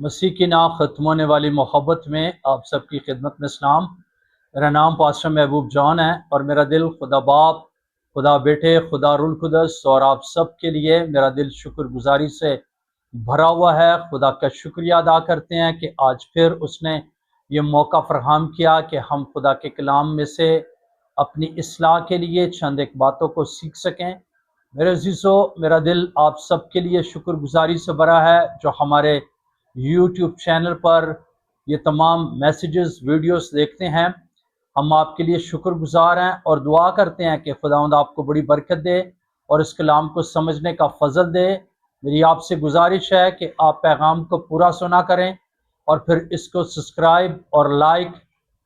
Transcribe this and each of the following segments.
مسیح کی نام ختم ہونے والی محبت میں آپ سب کی خدمت میں سلام۔ میرا نام پاسٹر محبوب جان ہے اور میرا دل خدا باپ، خدا بیٹے، خدا روح القدس اور آپ سب کے لیے میرا دل شکر گزاری سے بھرا ہوا ہے۔ خدا کا شکریہ ادا کرتے ہیں کہ آج پھر اس نے یہ موقع فراہم کیا کہ ہم خدا کے کلام میں سے اپنی اصلاح کے لیے چند ایک باتوں کو سیکھ سکیں۔ میرے عزیزو، میرا دل آپ سب کے لیے شکر گزاری سے بھرا ہے جو ہمارے یوٹیوب چینل پر یہ تمام میسیجز ویڈیوز دیکھتے ہیں۔ ہم آپ کے لیے شکر گزار ہیں اور دعا کرتے ہیں کہ خداوند آپ کو بڑی برکت دے اور اس کلام کو سمجھنے کا فضل دے۔ میری آپ سے گزارش ہے کہ آپ پیغام کو پورا سنا کریں اور پھر اس کو سبسکرائب اور لائک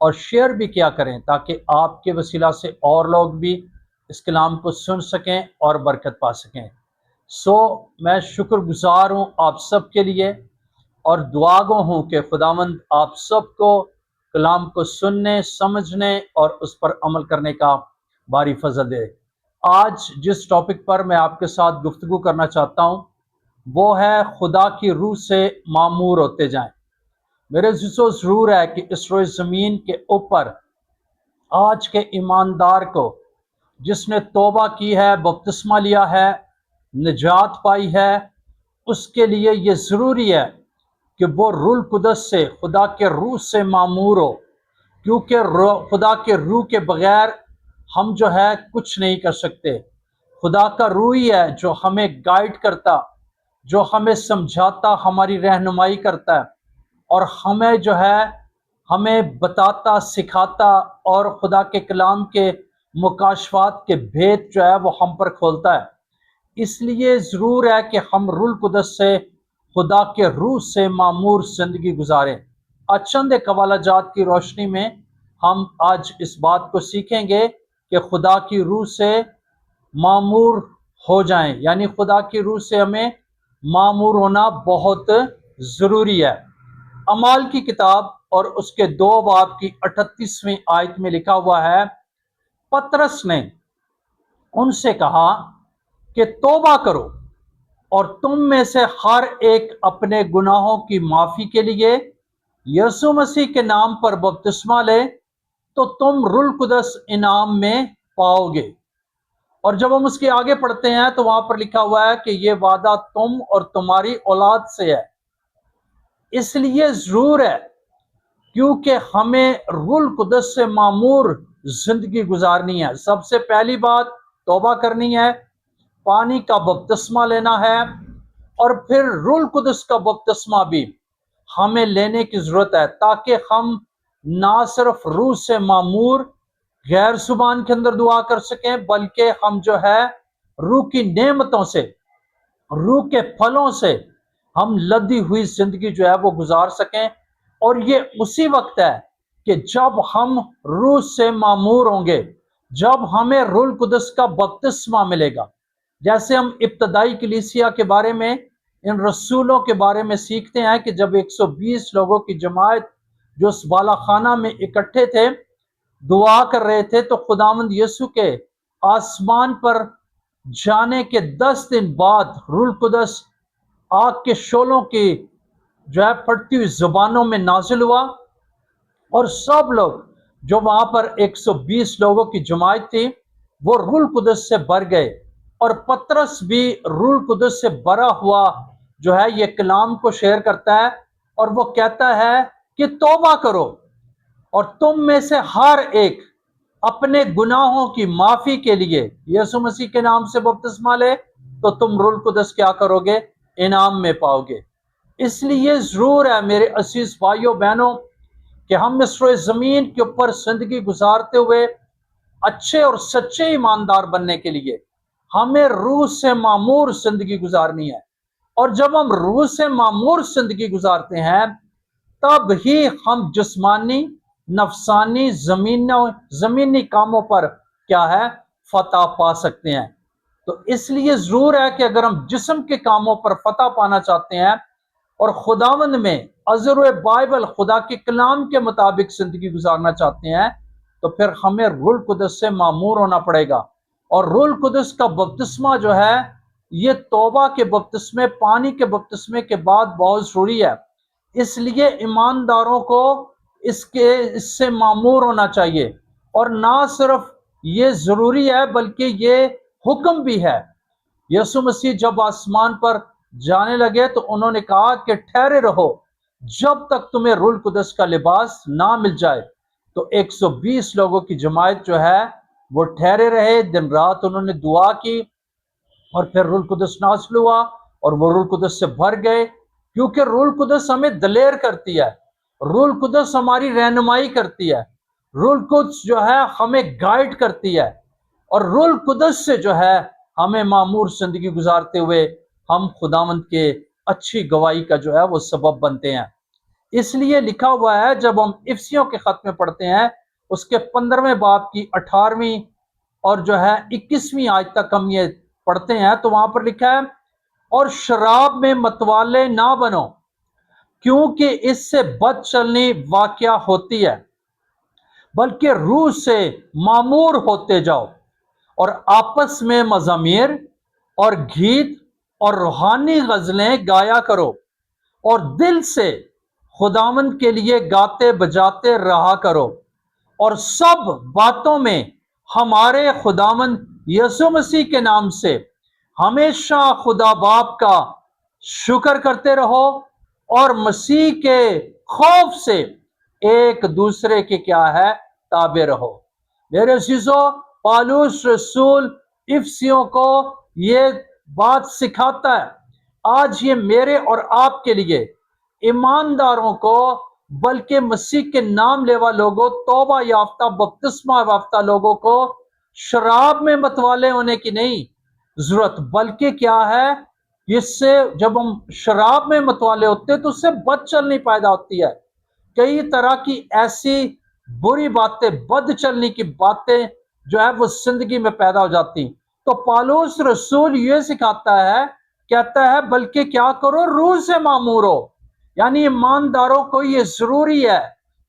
اور شیئر بھی کیا کریں تاکہ آپ کے وسیلہ سے اور لوگ بھی اس کلام کو سن سکیں اور برکت پا سکیں۔ میں شکر گزار ہوں آپ سب کے لیے اور دعا گو ہوں کہ خداوند آپ سب کو کلام کو سننے، سمجھنے اور اس پر عمل کرنے کا باری فضل دے۔ آج جس ٹاپک پر میں آپ کے ساتھ گفتگو کرنا چاہتا ہوں وہ ہے خدا کی روح سے معمور ہوتے جائیں۔ میرے عزیزو، ضرور ہے کہ اس روئے زمین کے اوپر آج کے ایماندار کو جس نے توبہ کی ہے، بپتسمہ لیا ہے، نجات پائی ہے، اس کے لیے یہ ضروری ہے کہ وہ روح القدس سے، خدا کے روح سے معمور ہو، کیونکہ خدا کے روح کے بغیر ہم جو ہے کچھ نہیں کر سکتے۔ خدا کا روح ہی ہے جو ہمیں گائیڈ کرتا، جو ہمیں سمجھاتا، ہماری رہنمائی کرتا ہے اور ہمیں بتاتا، سکھاتا اور خدا کے کلام کے مکاشفات کے بھید جو ہے وہ ہم پر کھولتا ہے۔ اس لیے ضرور ہے کہ ہم روح القدس سے، خدا کے روح سے معمور زندگی گزاریں۔ چند ایک حوالہ جات کی روشنی میں ہم آج اس بات کو سیکھیں گے کہ خدا کی روح سے معمور ہو جائیں، یعنی خدا کی روح سے ہمیں معمور ہونا بہت ضروری ہے۔ اعمال کی کتاب اور اس کے 2 باب کی 38ویں آیت میں لکھا ہوا ہے، پطرس نے ان سے کہا کہ توبہ کرو اور تم میں سے ہر ایک اپنے گناہوں کی معافی کے لیے یسوع مسیح کے نام پر بپتسمہ لے تو تم روح القدس انعام میں پاؤ گے۔ اور جب ہم اس کے آگے پڑھتے ہیں تو وہاں پر لکھا ہوا ہے کہ یہ وعدہ تم اور تمہاری اولاد سے ہے۔ اس لیے ضرور ہے کیونکہ ہمیں روح القدس سے معمور زندگی گزارنی ہے۔ سب سے پہلی بات توبہ کرنی ہے، پانی کا بپتسمہ لینا ہے اور پھر روح القدس کا بپتسمہ بھی ہمیں لینے کی ضرورت ہے تاکہ ہم نہ صرف روح سے معمور غیر زبان کے اندر دعا کر سکیں بلکہ ہم جو ہے روح کی نعمتوں سے، روح کے پھلوں سے ہم لدی ہوئی زندگی جو ہے وہ گزار سکیں۔ اور یہ اسی وقت ہے کہ جب ہم روح سے معمور ہوں گے، جب ہمیں روح القدس کا بپتسمہ ملے گا۔ جیسے ہم ابتدائی کلیسیا کے بارے میں، ان رسولوں کے بارے میں سیکھتے ہیں کہ جب 120 لوگوں کی جماعت جو اس بالا خانہ میں اکٹھے تھے، دعا کر رہے تھے، تو خداوند یسوع کے آسمان پر جانے کے 10 دن بعد روح القدس آگ کے شعلوں کی جو ہے پھٹتی ہوئی زبانوں میں نازل ہوا اور سب لوگ جو وہاں پر 120 لوگوں کی جماعت تھی وہ روح القدس سے بھر گئے۔ اور پطرس بھی روح القدس سے بھرا ہوا جو ہے یہ کلام کو شیئر کرتا ہے اور وہ کہتا ہے کہ توبہ کرو اور تم میں سے ہر ایک اپنے گناہوں کی معافی کے لیے یسوع مسیح کے نام سے بپتسمہ لے تو تم روح القدس کیا کرو گے؟ انعام میں پاؤ گے۔ اس لیے ضرور ہے میرے عزیز بھائیوں بہنوں کہ ہم اس روئے زمین کے اوپر زندگی گزارتے ہوئے اچھے اور سچے ایماندار بننے کے لیے ہمیں روح سے معمور زندگی گزارنی ہے۔ اور جب ہم روح سے معمور زندگی گزارتے ہیں تب ہی ہم جسمانی، نفسانی، زمینی کاموں پر کیا ہے؟ فتح پا سکتے ہیں۔ تو اس لیے ضرور ہے کہ اگر ہم جسم کے کاموں پر فتح پانا چاہتے ہیں اور خداوند میں ازر بائبل، خدا کے کلام کے مطابق زندگی گزارنا چاہتے ہیں تو پھر ہمیں روح القدس سے معمور ہونا پڑے گا۔ اور روح القدس کا بپتسمہ جو ہے یہ توبہ کے بپتسمے، پانی کے بپتسمے کے بعد بہت ضروری ہے، اس لیے ایمانداروں کو اس سے معمور ہونا چاہیے، اور نہ صرف یہ ضروری ہے بلکہ یہ حکم بھی ہے۔ یسوع مسیح جب آسمان پر جانے لگے تو انہوں نے کہا کہ ٹھہرے رہو جب تک تمہیں روح القدس کا لباس نہ مل جائے۔ تو 120 لوگوں کی جماعت جو ہے وہ ٹھہرے رہے، دن رات انہوں نے دعا کی، اور پھر روح القدس نازل ہوا اور وہ روح القدس سے بھر گئے، کیونکہ روح القدس ہمیں دلیر کرتی ہے، روح القدس ہماری رہنمائی کرتی ہے، روح القدس جو ہے ہمیں گائیڈ کرتی ہے، اور روح القدس سے جو ہے ہمیں معمور زندگی گزارتے ہوئے ہم خداوند کے اچھی گواہی کا جو ہے وہ سبب بنتے ہیں۔ اس لیے لکھا ہوا ہے، جب ہم افسیوں کے خط میں پڑھتے ہیں اس کے 15ویں باب کی 18ویں اور جو ہے 21ویں آیت تک ہم یہ پڑھتے ہیں، تو وہاں پر لکھا ہے، اور شراب میں متوالے نہ بنو کیونکہ اس سے بد چلنی واقعہ ہوتی ہے، بلکہ روح سے معمور ہوتے جاؤ، اور آپس میں مزامیر اور گیت اور روحانی غزلیں گایا کرو، اور دل سے خداوند کے لیے گاتے بجاتے رہا کرو، اور سب باتوں میں ہمارے خداوند یسوع مسیح کے نام سے ہمیشہ خدا باپ کا شکر کرتے رہو، اور مسیح کے خوف سے ایک دوسرے کے کیا ہے تابع رہو۔ میرے عزیزو، پالوس رسول افسیوں کو یہ بات سکھاتا ہے۔ آج یہ میرے اور آپ کے لیے، ایمانداروں کو، بلکہ مسیح کے نام لیوا لوگوں، توبہ یافتہ بپتسمہ یافتہ لوگوں کو شراب میں متوالے ہونے کی نہیں ضرورت، بلکہ کیا ہے، اس سے جب ہم شراب میں متوالے ہوتے تو اس سے بد چلنی پیدا ہوتی ہے، کئی طرح کی ایسی بری باتیں، بد چلنی کی باتیں جو ہے وہ زندگی میں پیدا ہو جاتی۔ تو پالوس رسول یہ سکھاتا ہے، کہتا ہے بلکہ کیا کرو، روح سے معمور ہو، یعنی ایمانداروں کو یہ ضروری ہے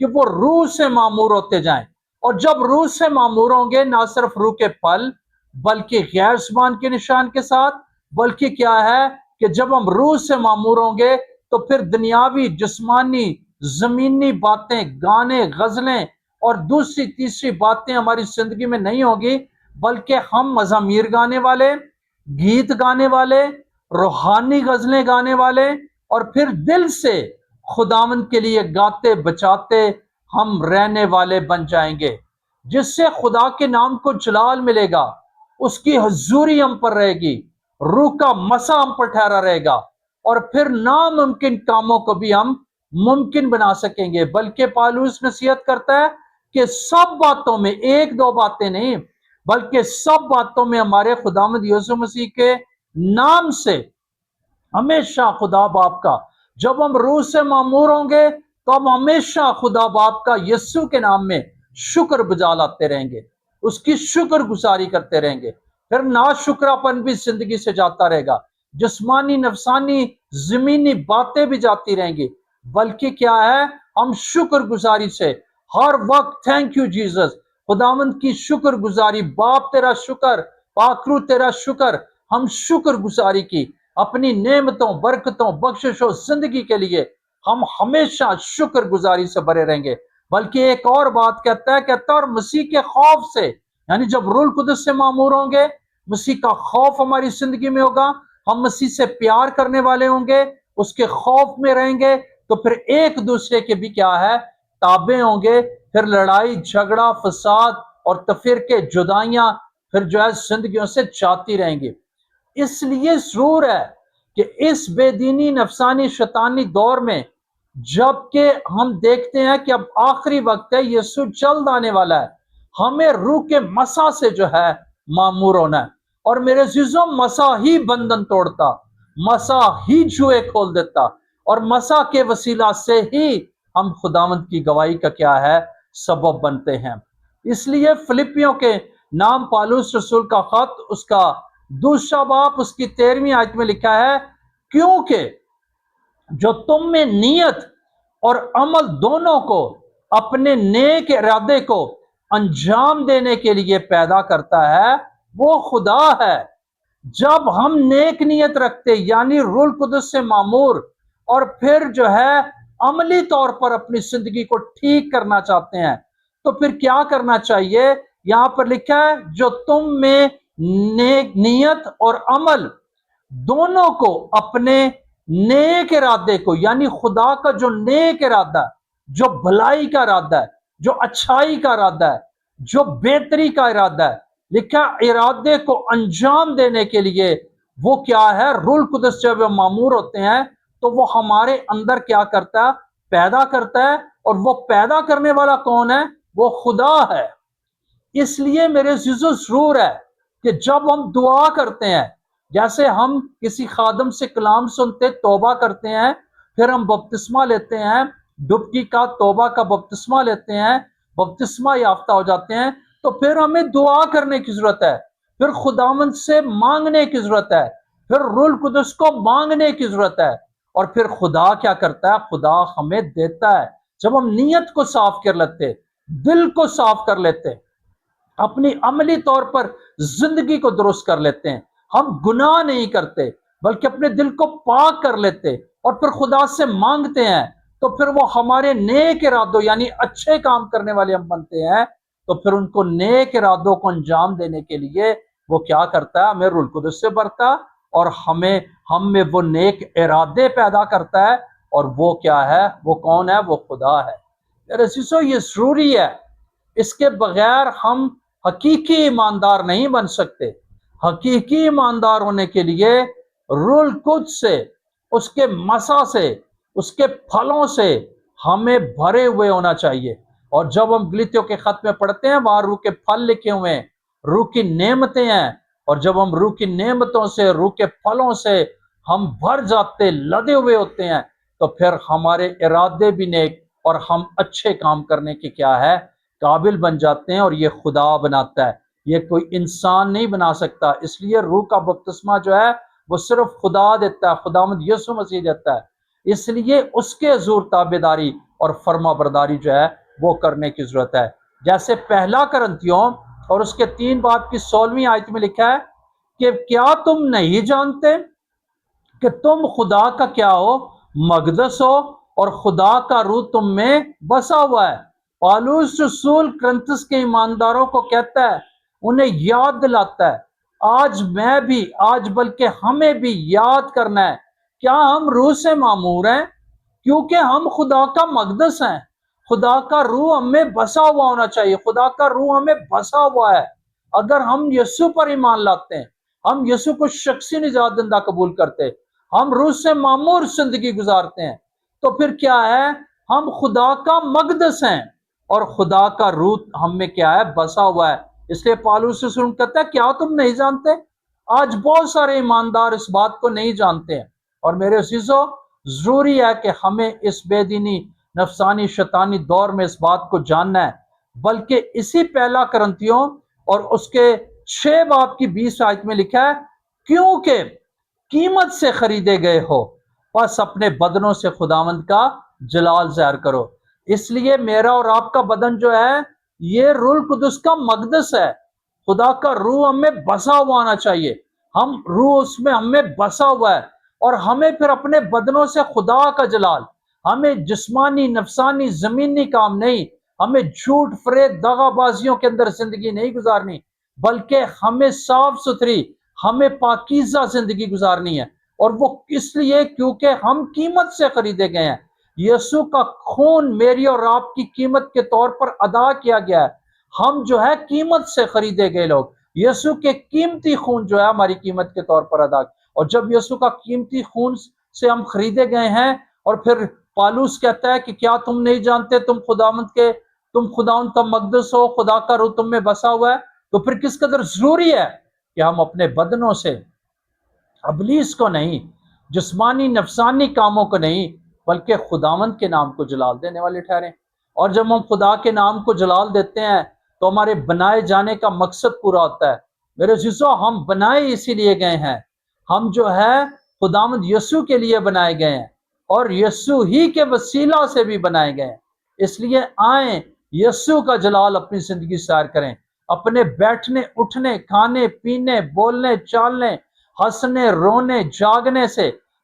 کہ وہ روح سے معمور ہوتے جائیں، اور جب روح سے معمور ہوں گے، نہ صرف روح کے پھل بلکہ غیر زبان کے نشان کے ساتھ، بلکہ کیا ہے کہ جب ہم روح سے معمور ہوں گے تو پھر دنیاوی جسمانی زمینی باتیں، گانے، غزلیں اور دوسری تیسری باتیں ہماری زندگی میں نہیں ہوگی، بلکہ ہم مزامیر گانے والے، گیت گانے والے، روحانی غزلیں گانے والے، اور پھر دل سے خداوند کے لیے گاتے بچاتے ہم رہنے والے بن جائیں گے، جس سے خدا کے نام کو جلال ملے گا، اس کی حضوری ہم پر رہے گی، روح کا مسا ہم پر ٹھہرا رہے گا، اور پھر ناممکن کاموں کو بھی ہم ممکن بنا سکیں گے۔ بلکہ پالوس نصیحت کرتا ہے کہ سب باتوں میں، ایک دو باتیں نہیں بلکہ سب باتوں میں ہمارے خداوند یسوع مسیح کے نام سے ہمیشہ خدا باپ کا، جب ہم روح سے معمور ہوں گے تو ہم ہمیشہ خدا باپ کا یسوع کے نام میں شکر بجا لاتے رہیں گے، اس کی شکر گزاری کرتے رہیں گے، پھر ناشکراپن بھی زندگی سے جاتا رہے گا، جسمانی نفسانی زمینی باتیں بھی جاتی رہیں گی، بلکہ کیا ہے، ہم شکر گزاری سے ہر وقت تھینک یو جیزس، خداوند کی شکر گزاری، باپ تیرا شکر، پاکرو تیرا شکر، ہم شکر گزاری کی اپنی نعمتوں، برکتوں، بخششوں، زندگی کے لیے ہم ہمیشہ شکر گزاری سے بھرے رہیں گے۔ بلکہ ایک اور بات کہتا ہے اور مسیح کے خوف سے، یعنی جب روح القدس سے معمور ہوں گے، مسیح کا خوف ہماری زندگی میں ہوگا، ہم مسیح سے پیار کرنے والے ہوں گے، اس کے خوف میں رہیں گے، تو پھر ایک دوسرے کے بھی کیا ہے تابع ہوں گے، پھر لڑائی جھگڑا فساد اور تفرقے جدائیاں پھر جو ہے زندگیوں سے جاتی رہیں گی۔ اس لیے ضرور ہے کہ اس بے دینی نفسانی شیطانی دور میں، جب کہ ہم دیکھتے ہیں کہ اب آخری وقت ہے، یسوع جلد آنے والا ہے، ہمیں روح کے مسا سے جو ہے معمور ہونا ہے، اور میرے عزیزوں، مسا ہی بندھن توڑتا، مسا ہی جوئے کھول دیتا، اور مسا کے وسیلہ سے ہی ہم خداوند کی گواہی کا کیا ہے سبب بنتے ہیں۔ اس لیے فلپیوں کے نام پالوس رسول کا خط، اس کا دوسرا باب، اس کی 13ویں آیت میں لکھا ہے، کیونکہ جو تم میں نیت اور عمل دونوں کو اپنے نیک ارادے کو انجام دینے کے لیے پیدا کرتا ہے، وہ خدا ہے۔ جب ہم نیک نیت رکھتے، یعنی روح القدس سے معمور، اور پھر جو ہے عملی طور پر اپنی زندگی کو ٹھیک کرنا چاہتے ہیں تو پھر کیا کرنا چاہیے؟ یہاں پر لکھا ہے جو تم میں نیک نیت اور عمل دونوں کو اپنے نیک ارادے کو، یعنی خدا کا جو نیک ارادہ ہے، جو بھلائی کا ارادہ ہے، جو اچھائی کا ارادہ ہے، جو بہتری کا ارادہ ہے، لکھا ارادے کو انجام دینے کے لیے وہ کیا ہے؟ روح القدس جب وہ معمور ہوتے ہیں تو وہ ہمارے اندر کیا کرتا ہے؟ پیدا کرتا ہے، اور وہ پیدا کرنے والا کون ہے؟ وہ خدا ہے۔ اس لیے میرے عزیزو ضرور ہے کہ جب ہم دعا کرتے ہیں، جیسے ہم کسی خادم سے کلام سنتے توبہ کرتے ہیں، پھر ہم بپتسمہ لیتے ہیں، ڈبکی کا توبہ کا بپتسمہ لیتے ہیں، بپتسمہ یافتہ ہو جاتے ہیں، تو پھر ہمیں دعا کرنے کی ضرورت ہے، پھر خداوند سے مانگنے کی ضرورت ہے، پھر روح القدس کو مانگنے کی ضرورت ہے، اور پھر خدا کیا کرتا ہے؟ خدا ہمیں دیتا ہے۔ جب ہم نیت کو صاف کر لیتے، دل کو صاف کر لیتے، اپنی عملی طور پر زندگی کو درست کر لیتے ہیں، ہم گناہ نہیں کرتے بلکہ اپنے دل کو پاک کر لیتے اور پھر خدا سے مانگتے ہیں، تو پھر وہ ہمارے نیک ارادوں یعنی اچھے کام کرنے والے ہم بنتے ہیں، تو پھر ان کو نیک ارادوں کو انجام دینے کے لیے وہ کیا کرتا ہے؟ ہمیں روح القدس سے بھرتا اور ہم میں وہ نیک ارادے پیدا کرتا ہے، اور وہ کیا ہے؟ وہ کون ہے؟ وہ خدا ہے۔ میرے عزیزو یہ ضروری ہے، اس کے بغیر ہم حقیقی ایماندار نہیں بن سکتے۔ حقیقی ایماندار ہونے کے لیے روح القدس سے، اس کے مسا سے، اس کے پھلوں سے ہمیں بھرے ہوئے ہونا چاہیے۔ اور جب ہم گلتیوں کے خط میں پڑھتے ہیں وہاں روح کے پھل لکھے ہوئے ہیں، روح کی نعمتیں ہیں، اور جب ہم روح کی نعمتوں سے، روح کے پھلوں سے ہم بھر جاتے، لدے ہوئے ہوتے ہیں، تو پھر ہمارے ارادے بھی نیک اور ہم اچھے کام کرنے کے کیا ہے؟ قابل بن جاتے ہیں، اور یہ خدا بناتا ہے، یہ کوئی انسان نہیں بنا سکتا۔ اس لیے روح کا بپتسمہ جو ہے وہ صرف خدا دیتا ہے، خداوند یسوع مسیح دیتا ہے۔ اس لیے اس کے حضور تابعداری اور فرما برداری جو ہے وہ کرنے کی ضرورت ہے۔ جیسے پہلا کرنتھیوں اور اس کے 3 باب کی 16ویں آیت میں لکھا ہے کہ کیا تم نہیں جانتے کہ تم خدا کا کیا ہو؟ مقدس ہو، اور خدا کا روح تم میں بسا ہوا ہے۔ پالوس رسول کرنتھس کے ایمانداروں کو کہتا ہے، انہیں یاد دلاتا ہے، آج بلکہ ہمیں بھی یاد کرنا ہے، کیا ہم روح سے معمور ہیں؟ کیونکہ ہم خدا کا مقدس ہیں۔ خدا کا روح ہم میں بسا ہوا ہونا چاہیے، خدا کا روح ہمیں بسا ہوا ہے۔ اگر ہم یسوع پر ایمان لاتے ہیں، ہم یسوع کو شخصی نجات دہندہ قبول کرتے، ہم روح سے معمور زندگی گزارتے ہیں، تو پھر کیا ہے؟ ہم خدا کا مقدس ہیں، اور خدا کا روح ہم میں کیا ہے؟ بسا ہوا ہے۔ اس لیے پالوس رسول کہتا ہے کیا تم نہیں جانتے؟ آج بہت سارے ایماندار اس بات کو نہیں جانتے ہیں، اور میرے عزیزو ضروری ہے کہ ہمیں اس بے دینی نفسانی شیطانی دور میں اس بات کو جاننا ہے۔ بلکہ اسی پہلا کرنتھیوں اور اس کے 6 باب کی 20 آیت میں لکھا ہے، کیونکہ قیمت سے خریدے گئے ہو، پس اپنے بدنوں سے خداوند کا جلال ظاہر کرو۔ اس لیے میرا اور آپ کا بدن جو ہے یہ روح القدس کا مقدس ہے، خدا کا روح ہم میں بسا ہوا آنا چاہیے، ہم روح اس میں ہم میں بسا ہوا ہے، اور ہمیں پھر اپنے بدنوں سے خدا کا جلال، ہمیں جسمانی نفسانی زمینی کام نہیں، ہمیں جھوٹ فریب دغا بازیوں کے اندر زندگی نہیں گزارنی، بلکہ ہمیں صاف ستھری، ہمیں پاکیزہ زندگی گزارنی ہے۔ اور وہ اس لیے کیونکہ ہم قیمت سے خریدے گئے ہیں، یسوع کا خون میری اور آپ کی قیمت کے طور پر ادا کیا گیا ہے۔ ہم جو ہے قیمت سے خریدے گئے لوگ، یسوع کے قیمتی خون جو ہے ہماری قیمت کے طور پر ادا، اور جب یسوع کا قیمتی خون سے ہم خریدے گئے ہیں، اور پھر پالوس کہتا ہے کہ کیا تم نہیں جانتے تم خداوند کا مقدس ہو، خدا کا روح تم میں بسا ہوا ہے، تو پھر کس قدر ضروری ہے کہ ہم اپنے بدنوں سے ابلیس کو نہیں، جسمانی نفسانی کاموں کو نہیں، بلکہ خداوند کے نام کو جلال دینے والے ٹھہریں۔ اور جب ہم خدا کے نام کو جلال دیتے ہیں تو ہمارے بنائے جانے کا مقصد پورا ہوتا ہے۔ میرے عزیزو ہم بنائے اسی لیے گئے ہیں، ہم جو ہے خداوند یسوع کے لیے بنائے گئے ہیں، اور یسوع ہی کے وسیلہ سے بھی بنائے گئے ہیں۔ اس لیے آئیں یسوع کا جلال اپنی زندگی سیر کریں، اپنے بیٹھنے اٹھنے کھانے پینے بولنے چالنے ہنسنے رونے جاگنے سے